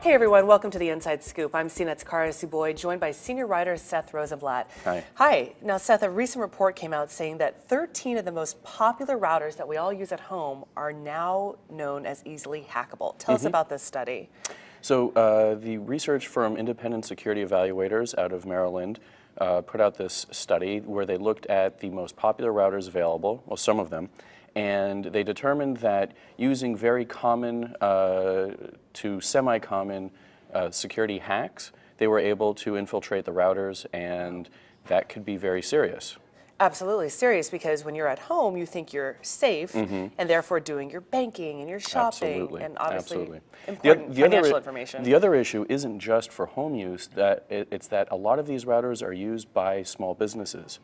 Hey everyone, welcome to the Inside Scoop. I'm CNET's Tsuboi, joined by senior writer Seth Rosenblatt. Hi. Hi. Now Seth, a recent report came out saying that 13 of the most popular routers that we all use at home are now known as easily hackable. Tell us about this study. So the research firm Independent Security Evaluators out of Maryland put out this study where they looked at the most popular routers available, well, some of them, and they determined that using very common to semi-common security hacks, they were able to infiltrate the routers, and that could be very serious. Absolutely serious, because when you're at home, you think you're safe, and therefore doing your banking and your shopping, and obviously important financial information. The other issue isn't just for home use, it's that a lot of these routers are used by small businesses.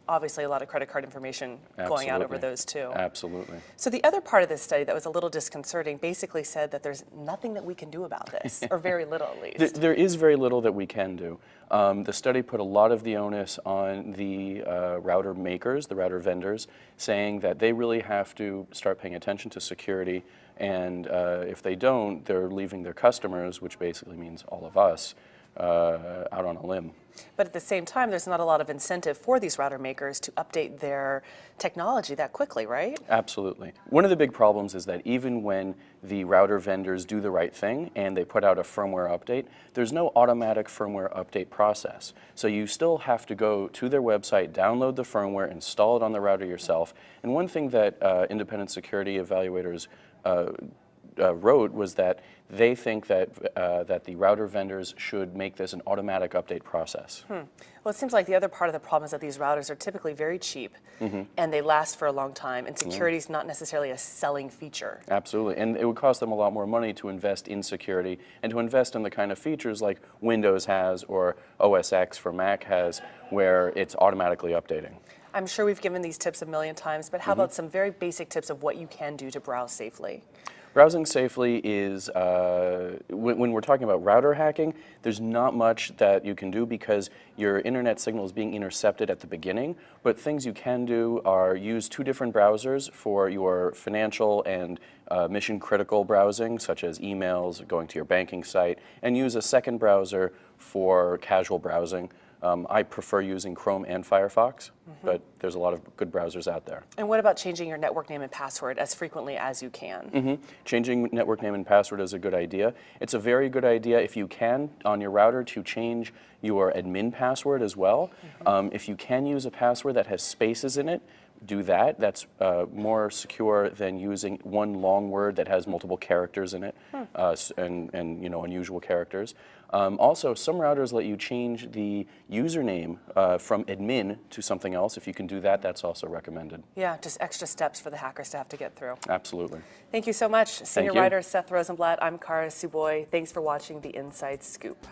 Obviously a lot of credit card information going out over those too. Absolutely. So the other part of this study that was a little disconcerting basically said that there's nothing that we can do about this, or very little at least. There is very little that we can do. The study put a lot of the onus on the router makers, the router vendors, saying that they really have to start paying attention to security, and if they don't, they're leaving their customers, which basically means all of us, out on a limb. But at the same time, there's not a lot of incentive for these router makers to update their technology that quickly, right? Absolutely. One of the big problems is that even when the router vendors do the right thing and they put out a firmware update, there's no automatic firmware update process. So you still have to go to their website, download the firmware, install it on the router yourself. And one thing that independent security evaluators wrote was that they think that that the router vendors should make this an automatic update process. Well, it seems like the other part of the problem is that these routers are typically very cheap, and they last for a long time, and security is not necessarily a selling feature. Absolutely, and it would cost them a lot more money to invest in security and to invest in the kind of features like Windows has or OS X for Mac has, where it's automatically updating. I'm sure we've given these tips a million times, but how about some very basic tips of what you can do to browse safely? Browsing safely is, when we're talking about router hacking, there's not much that you can do because your internet signal is being intercepted at the beginning, but things you can do are use two different browsers for your financial and mission critical browsing, such as emails, going to your banking site, and use a second browser for casual browsing. I prefer using Chrome and Firefox, but there's a lot of good browsers out there. And what about changing your network name and password as frequently as you can? Changing network name and password is a good idea. It's a very good idea if you can on your router to change your admin password as well. If you can use a password that has spaces in it, do that. That's more secure than using one long word that has multiple characters in it, and unusual characters. Also, some routers let you change the username from admin to something else. If you can do that, that's also recommended. Yeah, just extra steps for the hackers to have to get through. Absolutely. Thank you so much, senior writer Seth Rosenblatt. I'm Tsuboi. Thanks for watching the Inside Scoop.